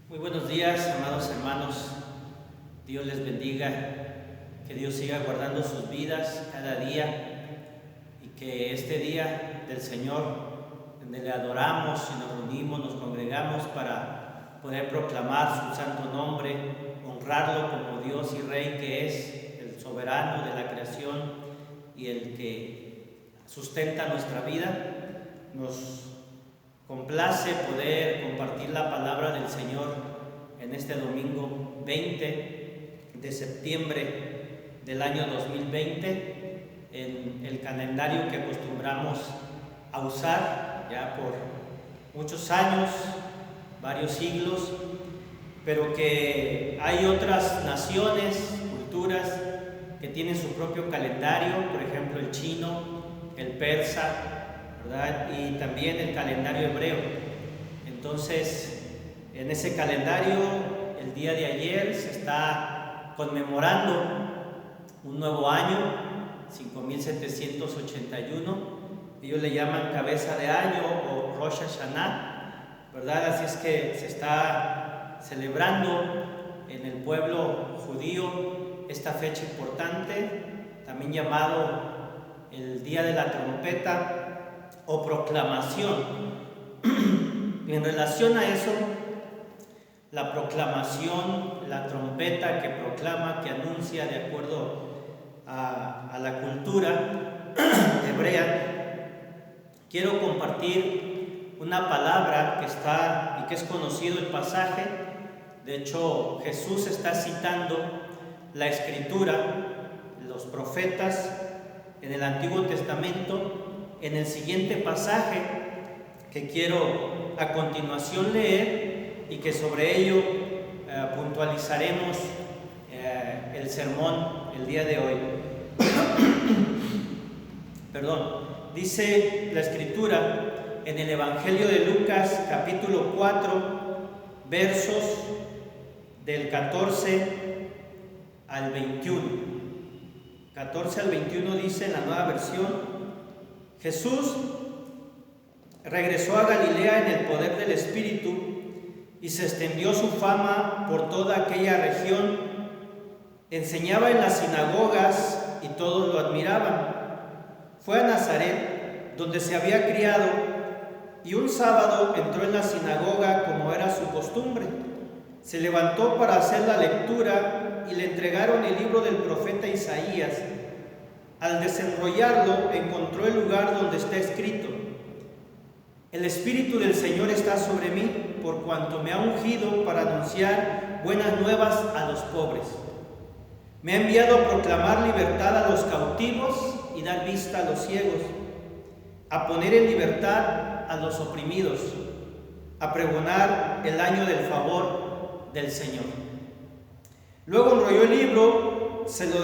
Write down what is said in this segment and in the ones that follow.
Muy buenos días, amados hermanos. Dios les bendiga, que Dios siga guardando sus vidas cada día y que este día del Señor, donde le adoramos y nos reunimos, nos congregamos para poder proclamar su santo nombre, honrarlo como Dios y Rey que es, el soberano de la creación y el que sustenta nuestra vida. Nos complace poder compartir la palabra del Señor en este domingo 20 de septiembre del año 2020 en el calendario que acostumbramos a usar ya por muchos años, varios siglos, pero que hay otras naciones, culturas que tienen su propio calendario, por ejemplo el chino, el persa, ¿verdad? Y también el calendario hebreo. Entonces, en ese calendario, el día de ayer se está conmemorando un nuevo año, 5781. Ellos le llaman cabeza de año o Rosh Hashanah, ¿verdad? Así es que se está celebrando en el pueblo judío esta fecha importante, también llamado el Día de la Trompeta o proclamación. Y en relación a eso, la proclamación, la trompeta que proclama, que anuncia de acuerdo a la cultura hebrea, quiero compartir una palabra que está y que es conocido el pasaje. De hecho, Jesús está citando la Escritura, los profetas en el Antiguo Testamento, en el siguiente pasaje que quiero a continuación leer y que sobre ello puntualizaremos el sermón el día de hoy. Dice la Escritura en el Evangelio de Lucas capítulo 4 versos del 14 al 21. 14 al 21 dice en la Nueva Versión: Jesús regresó a Galilea en el poder del Espíritu y se extendió su fama por toda aquella región. Enseñaba en las sinagogas y todos lo admiraban. Fue a Nazaret, donde se había criado, y un sábado entró en la sinagoga como era su costumbre. Se levantó para hacer la lectura y le entregaron el libro del profeta Isaías. Al desenrollarlo, encontró el lugar donde está escrito: El Espíritu del Señor está sobre mí, por cuanto me ha ungido para anunciar buenas nuevas a los pobres. Me ha enviado a proclamar libertad a los cautivos y dar vista a los ciegos, a poner en libertad a los oprimidos, a pregonar el año del favor del Señor. Luego enrolló el libro, se lo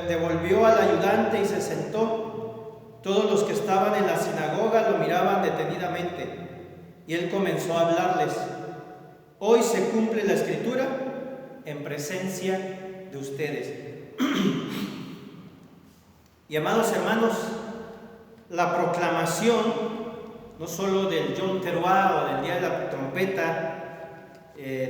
devolvió al ayudante y se sentó. Todos los que estaban en la sinagoga lo miraban detenidamente y él comenzó a hablarles: Hoy se cumple la Escritura en presencia de ustedes. Y amados hermanos, la proclamación, no solo del Yom Teruah o del Día de la Trompeta,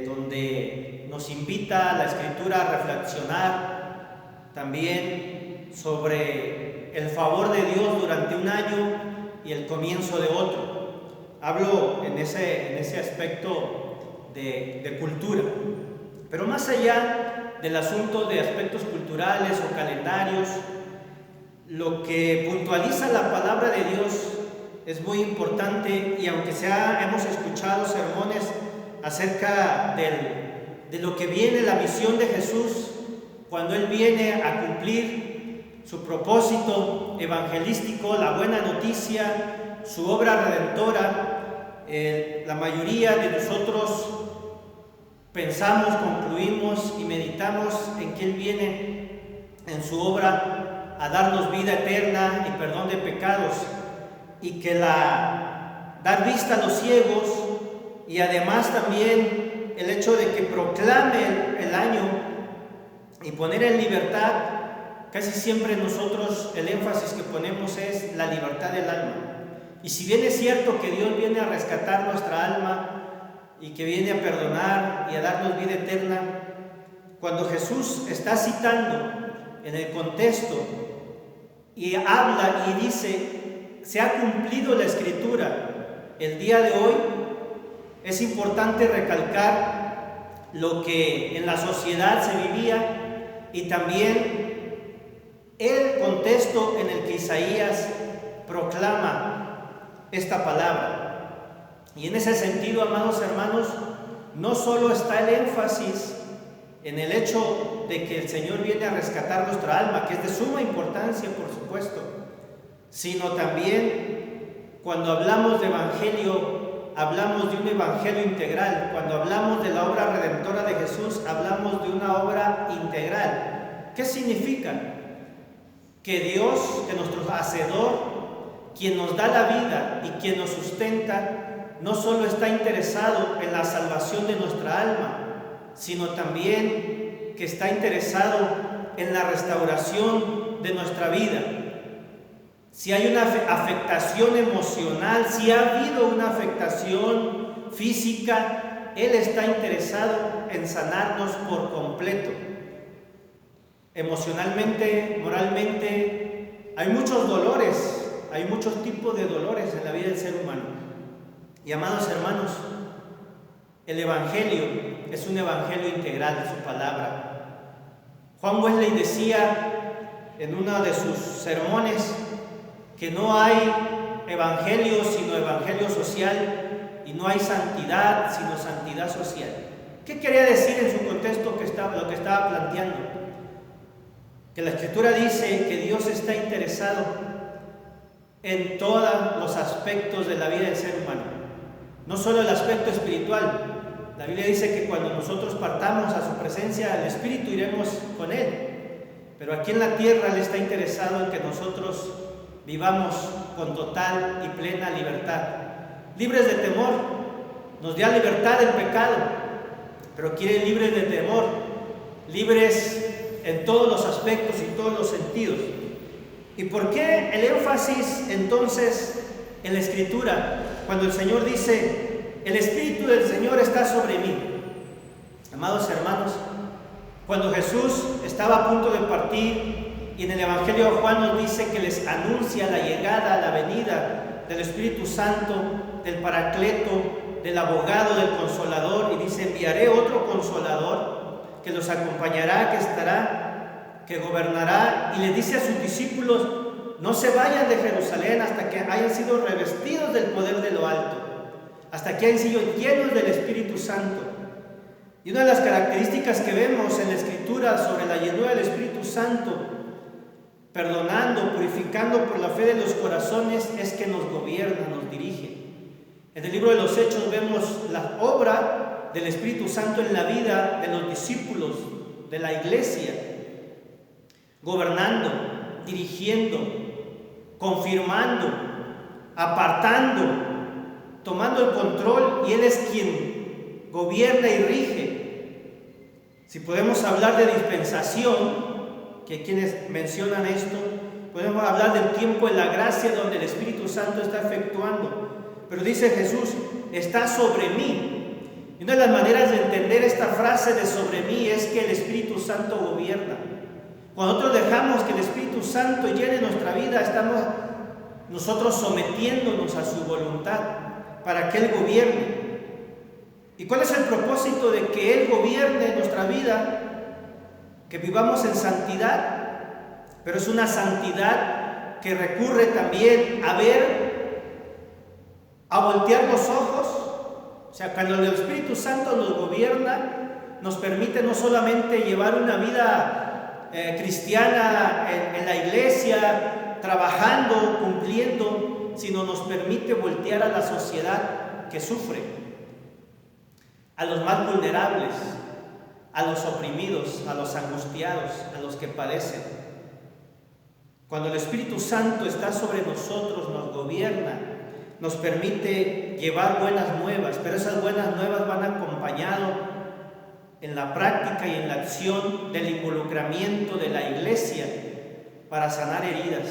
donde nos invita la Escritura a reflexionar también sobre el favor de Dios durante un año y el comienzo de otro. Hablo en ese aspecto de cultura. Pero más allá del asunto de aspectos culturales o calendarios, lo que puntualiza la palabra de Dios es muy importante, y aunque hemos escuchado sermones acerca de lo que viene, la misión de Jesús, cuando Él viene a cumplir su propósito evangelístico, la buena noticia, su obra redentora, la mayoría de nosotros pensamos, concluimos y meditamos en que Él viene en su obra a darnos vida eterna y perdón de pecados, y que dar vista a los ciegos, y además también el hecho de que proclame el año y poner en libertad. Casi siempre nosotros el énfasis que ponemos es la libertad del alma. Y si bien es cierto que Dios viene a rescatar nuestra alma, y que viene a perdonar y a darnos vida eterna, cuando Jesús está citando en el contexto y habla y dice, se ha cumplido la Escritura el día de hoy, es importante recalcar lo que en la sociedad se vivía y también el contexto en el que Isaías proclama esta palabra. Y en ese sentido, amados hermanos, no solo está el énfasis en el hecho de que el Señor viene a rescatar nuestra alma, que es de suma importancia, por supuesto, sino también cuando hablamos de evangelio, hablamos de un evangelio integral. Cuando hablamos de la obra redentora de Jesús, hablamos de una obra integral. ¿Qué significa? Que Dios, que nuestro Hacedor, quien nos da la vida y quien nos sustenta, no solo está interesado en la salvación de nuestra alma, sino también que está interesado en la restauración de nuestra vida. Si hay una afectación emocional, si ha habido una afectación física, Él está interesado en sanarnos por completo. Emocionalmente, moralmente, hay muchos dolores, hay muchos tipos de dolores en la vida del ser humano. Y amados hermanos, el Evangelio es un Evangelio integral de su palabra. Juan Wesley decía en uno de sus sermones que no hay Evangelio sino Evangelio social, y no hay santidad sino santidad social. ¿Qué quería decir en su contexto lo que estaba planteando? Que la Escritura dice que Dios está interesado en todos los aspectos de la vida del ser humano, no solo el aspecto espiritual. La Biblia dice que cuando nosotros partamos a su presencia, el Espíritu iremos con Él, pero aquí en la tierra Él está interesado en que nosotros vivamos con total y plena libertad, libres de temor. Nos da libertad del pecado, pero quiere libres de temor, libres en todos los aspectos y todos los sentidos. ¿Y por qué el énfasis entonces en la Escritura cuando el Señor dice: el Espíritu del Señor está sobre mí? Amados hermanos, cuando Jesús estaba a punto de partir, y en el Evangelio de Juan nos dice que les anuncia la llegada, la venida del Espíritu Santo, del Paracleto, del Abogado, del Consolador, y dice: enviaré otro Consolador que los acompañará, que estará, que gobernará, y les dice a sus discípulos: no se vayan de Jerusalén hasta que hayan sido revestidos del poder de lo alto, hasta que hayan sido llenos del Espíritu Santo. Y una de las características que vemos en la Escritura sobre la llenura del Espíritu Santo, perdonando, purificando por la fe de los corazones, es que nos gobierna, nos dirige. En el libro de los Hechos vemos la obra del Espíritu Santo en la vida de los discípulos de la iglesia, gobernando, dirigiendo, confirmando, apartando, tomando el control, y Él es quien gobierna y rige. Si podemos hablar de dispensación, que quienes mencionan esto, podemos hablar del tiempo de la gracia donde el Espíritu Santo está efectuando. Pero dice Jesús: está sobre mí. Y una de las maneras de entender esta frase de sobre mí es que el Espíritu Santo gobierna. Cuando nosotros dejamos que el Espíritu Santo llene nuestra vida, estamos nosotros sometiéndonos a su voluntad para que Él gobierne. ¿Y cuál es el propósito de que Él gobierne nuestra vida? Que vivamos en santidad, pero es una santidad que recurre también a voltear los ojos. O sea, cuando el Espíritu Santo nos gobierna, nos permite no solamente llevar una vida cristiana en la iglesia, trabajando, cumpliendo, sino nos permite voltear a la sociedad que sufre, a los más vulnerables, a los oprimidos, a los angustiados, a los que padecen. Cuando el Espíritu Santo está sobre nosotros, nos gobierna, nos permite llevar buenas nuevas, pero esas buenas nuevas van acompañadas en la práctica y en la acción del involucramiento de la iglesia para sanar heridas.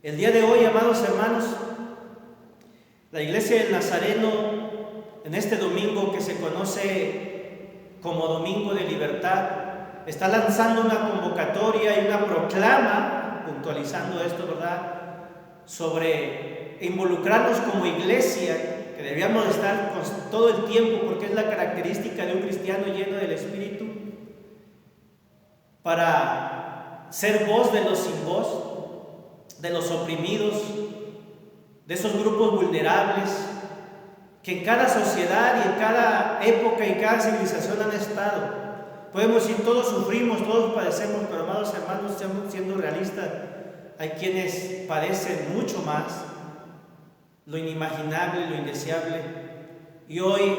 El día de hoy, amados hermanos, la iglesia del Nazareno en este domingo que se conoce como Domingo de Libertad, está lanzando una convocatoria y una proclama, puntualizando esto, ¿verdad?, sobre involucrarnos como iglesia, que debíamos estar todo el tiempo, porque es la característica de un cristiano lleno del Espíritu, para ser voz de los sin voz, de los oprimidos, de esos grupos vulnerables que en cada sociedad y en cada época y en cada civilización han estado. Podemos decir, todos sufrimos, todos padecemos, pero amados hermanos, siendo realistas, hay quienes padecen mucho más, lo inimaginable, lo indeseable. Y hoy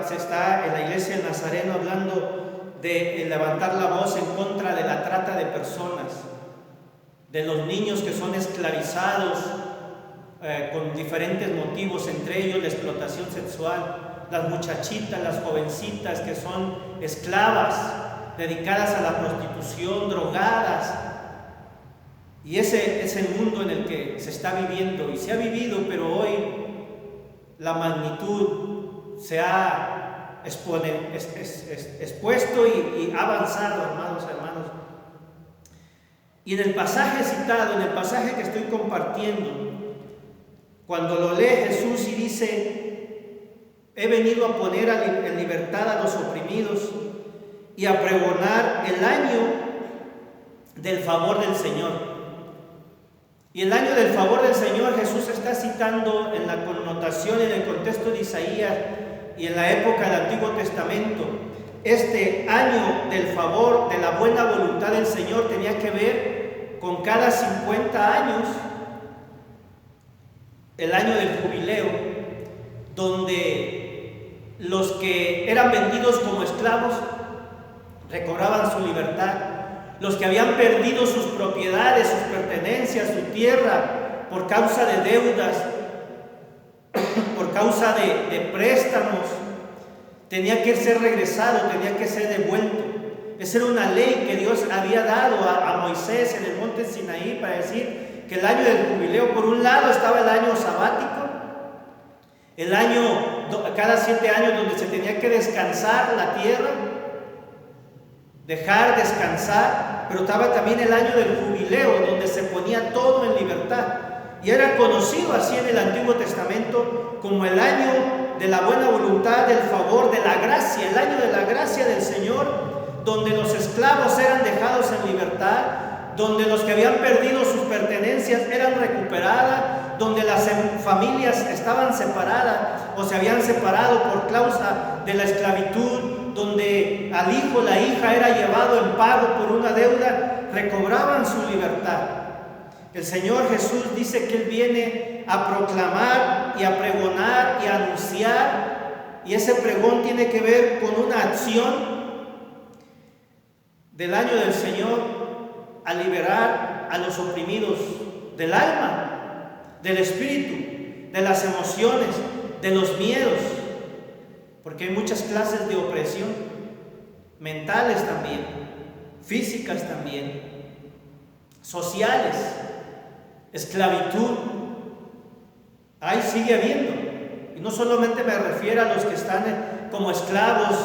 se está en la iglesia de Nazareno hablando de levantar la voz en contra de la trata de personas, de los niños que son esclavizados con diferentes motivos, entre ellos la explotación sexual, las muchachitas, las jovencitas que son esclavas, dedicadas a la prostitución, drogadas. Y ese es el mundo en el que se está viviendo y se ha vivido, pero hoy la magnitud se ha expuesto y ha avanzado, hermanos. Y en el pasaje citado, en el pasaje que estoy compartiendo, cuando lo lee Jesús y dice: he venido a poner en libertad a los oprimidos y a pregonar el año del favor del Señor. Y el año del favor del Señor Jesús está citando en la connotación, en el contexto de Isaías y en la época del Antiguo Testamento. Este año del favor, de la buena voluntad del Señor, tenía que ver con cada 50 años, el año del jubileo, donde los que eran vendidos como esclavos recobraban su libertad. Los que habían perdido sus propiedades, sus pertenencias, su tierra, por causa de deudas, por causa de préstamos, tenía que ser regresado, tenía que ser devuelto. Esa era una ley que Dios había dado a Moisés en el monte Sinaí para decir que el año del jubileo, por un lado estaba el año sabático, el año, cada 7 años, donde se tenía que descansar la tierra, dejar descansar, pero estaba también el año del jubileo, donde se ponía todo en libertad. Y era conocido así en el Antiguo Testamento como el año de la buena voluntad, del favor, de la gracia, el año de la gracia del Señor, donde los esclavos eran dejados en libertad, donde los que habían perdido sus pertenencias eran recuperadas, donde las familias estaban separadas o se habían separado por causa de la esclavitud, donde al hijo, la hija era llevado en pago por una deuda, recobraban su libertad. El Señor Jesús dice que Él viene a proclamar y a pregonar y a anunciar, y ese pregón tiene que ver con una acción del año del Señor, a liberar a los oprimidos del alma, del espíritu, de las emociones, de los miedos, porque hay muchas clases de opresión, mentales también, físicas también, sociales, esclavitud, ahí sigue habiendo. Y no solamente me refiero a los que están como esclavos,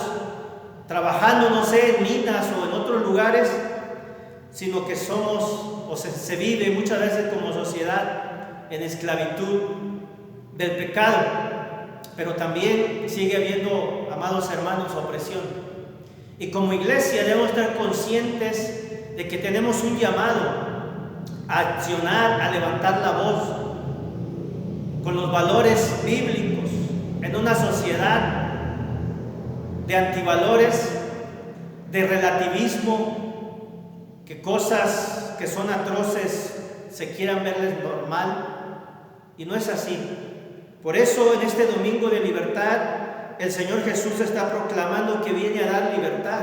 trabajando, no sé, en minas o en otros lugares, sino que somos, o se vive muchas veces como sociedad en esclavitud del pecado, pero también sigue habiendo, amados hermanos, opresión. Y como iglesia debemos estar conscientes de que tenemos un llamado a accionar, a levantar la voz con los valores bíblicos en una sociedad de antivalores, de relativismo, que cosas que son atroces se quieran verles normal, y no es así. Por eso en este domingo de libertad el Señor Jesús está proclamando que viene a dar libertad,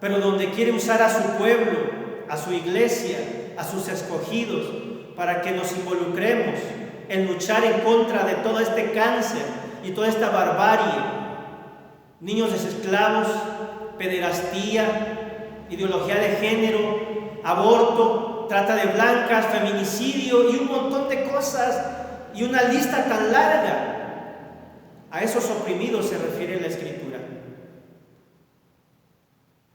pero donde quiere usar a su pueblo, a su iglesia, a sus escogidos, para que nos involucremos en luchar en contra de todo este cáncer y toda esta barbarie. Niños esclavos, pederastía, ideología de género, aborto, trata de blancas, feminicidio y un montón de cosas, y una lista tan larga. A esos oprimidos se refiere la Escritura.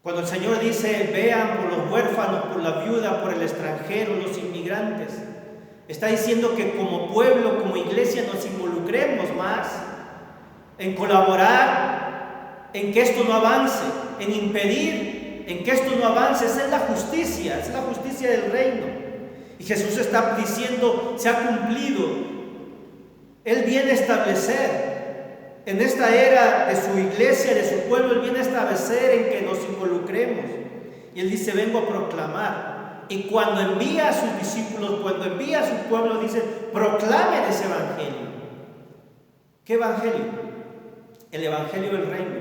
Cuando el Señor dice, vean por los huérfanos, por la viuda, por el extranjero, los inmigrantes, está diciendo que como pueblo, como iglesia, nos involucremos más en colaborar en que esto no avance, en impedir en que esto no avance. Esa es la justicia del reino. Y Jesús está diciendo, se ha cumplido. Él viene a establecer en esta era de su iglesia, de su pueblo, Él viene a establecer en que nos involucremos. Y Él dice, vengo a proclamar. Y cuando envía a sus discípulos, cuando envía a su pueblo, dice, proclamen ese evangelio. ¿Qué evangelio? El evangelio del reino,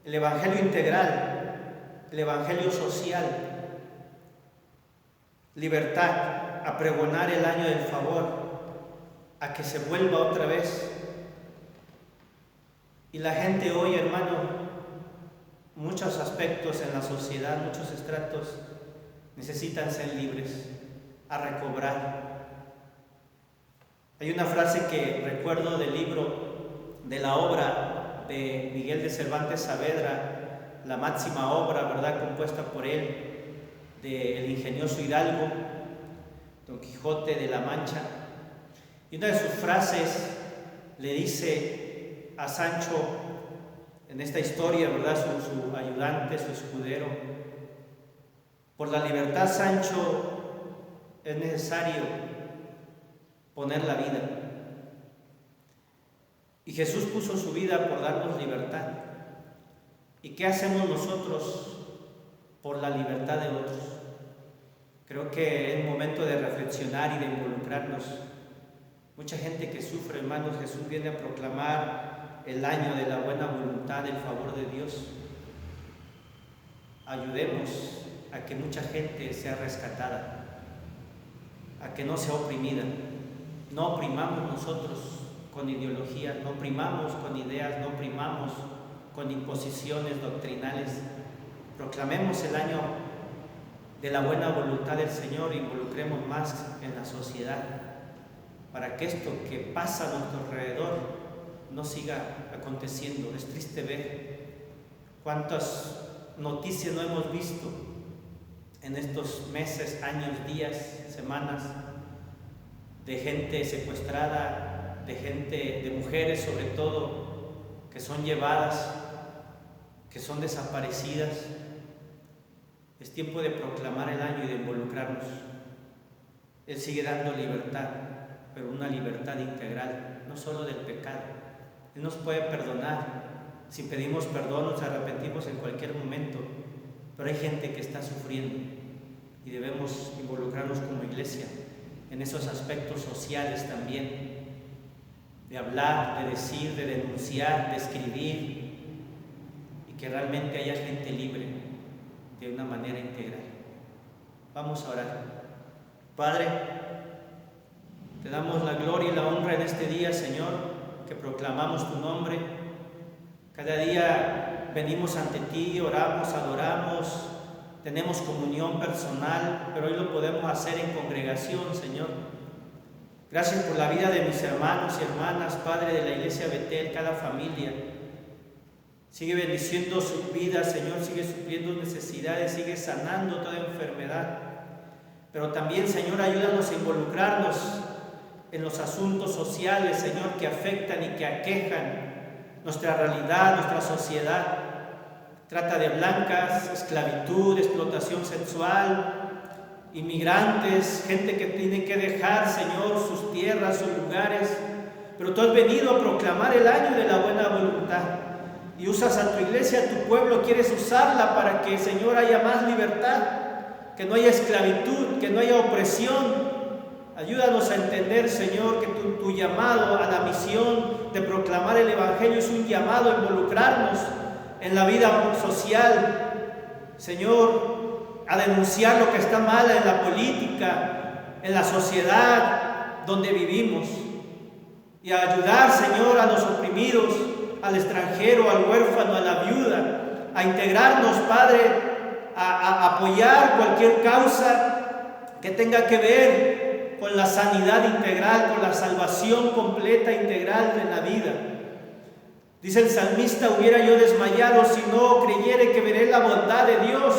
el evangelio integral, el evangelio social, libertad, a pregonar el año del favor, a que se vuelva otra vez. Y la gente hoy, hermano, muchos aspectos en la sociedad, muchos estratos, necesitan ser libres, a recobrar. Hay una frase que recuerdo del libro, de la obra de Miguel de Cervantes Saavedra, la máxima obra, ¿verdad?, compuesta por él, del ingenioso Hidalgo, Don Quijote de la Mancha. Y una de sus frases le dice a Sancho, en esta historia, ¿verdad?, su ayudante, su escudero, por la libertad, Sancho, es necesario poner la vida. Y Jesús puso su vida por darnos libertad. ¿Y qué hacemos nosotros por la libertad de otros? Creo que es momento de reflexionar y de involucrarnos. Mucha gente que sufre, hermanos, Jesús viene a proclamar el año de la buena voluntad, el favor de Dios. Ayudemos a que mucha gente sea rescatada, a que no sea oprimida. No oprimamos nosotros con ideologías, no oprimamos con ideas, no oprimamos con imposiciones doctrinales. Proclamemos el año de la buena voluntad del Señor e involucremos más en la sociedad para que esto que pasa a nuestro alrededor no siga aconteciendo. Es triste ver cuántas noticias no hemos visto en estos meses, años, días, semanas, de gente secuestrada, de mujeres sobre todo, que son llevadas, que son desaparecidas. Es tiempo de proclamar el año y de involucrarnos. Él sigue dando libertad, pero una libertad integral, no solo del pecado. Él nos puede perdonar. Si pedimos perdón, nos arrepentimos en cualquier momento, pero hay gente que está sufriendo y debemos involucrarnos como iglesia en esos aspectos sociales también, de hablar, de decir, de denunciar, de escribir, y que realmente haya gente libre de una manera integral. Vamos a orar. Padre, te damos la gloria y la honra en este día, Señor, que proclamamos tu nombre. Cada día venimos ante ti, oramos, adoramos, tenemos comunión personal, pero hoy lo podemos hacer en congregación, Señor. Gracias por la vida de mis hermanos y hermanas, Padre, de la Iglesia Betel, cada familia. Sigue bendiciendo sus vidas, Señor, sigue supliendo necesidades, sigue sanando toda enfermedad. Pero también, Señor, ayúdanos a involucrarnos en los asuntos sociales, Señor, que afectan y que aquejan nuestra realidad, nuestra sociedad. Trata de blancas, esclavitud, explotación sexual, inmigrantes, gente que tiene que dejar, Señor, sus tierras, sus lugares. Pero tú has venido a proclamar el año de la buena voluntad. Y usas a tu iglesia, a tu pueblo, quieres usarla para que, Señor, haya más libertad, que no haya esclavitud, que no haya opresión. Ayúdanos a entender, Señor, que tu llamado a la misión de proclamar el Evangelio es un llamado a involucrarnos en la vida social, Señor, a denunciar lo que está mal en la política, en la sociedad donde vivimos, y a ayudar, Señor, a los oprimidos, al extranjero, al huérfano, a la viuda, a integrarnos, Padre, a apoyar cualquier causa que tenga que ver con la sanidad integral, con la salvación completa integral de la vida. Dice el salmista: hubiera yo desmayado si no creyere que veré la bondad de Dios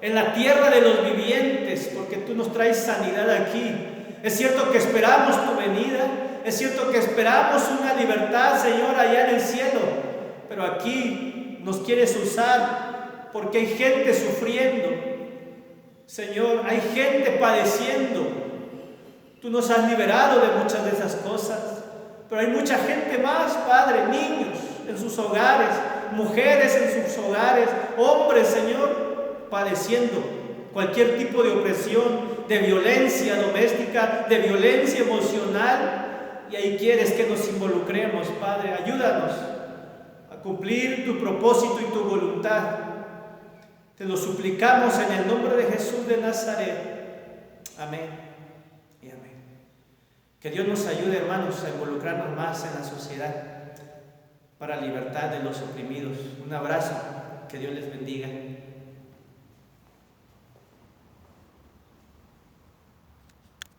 en la tierra de los vivientes, porque tú nos traes sanidad aquí. Es cierto que esperamos tu venida, es cierto que esperamos una libertad, Señor, allá en el cielo, pero aquí nos quieres usar porque hay gente sufriendo, Señor, hay gente padeciendo. Tú nos has liberado de muchas de esas cosas, pero hay mucha gente más, Padre, niños en sus hogares, mujeres en sus hogares, hombres, Señor, padeciendo cualquier tipo de opresión, de violencia doméstica, de violencia emocional, y ahí quieres que nos involucremos, Padre. Ayúdanos a cumplir tu propósito y tu voluntad. Te lo suplicamos en el nombre de Jesús de Nazaret. Amén y amén. Que Dios nos ayude, hermanos, a involucrarnos más en la sociedad para libertad de los oprimidos. Un abrazo, que Dios les bendiga.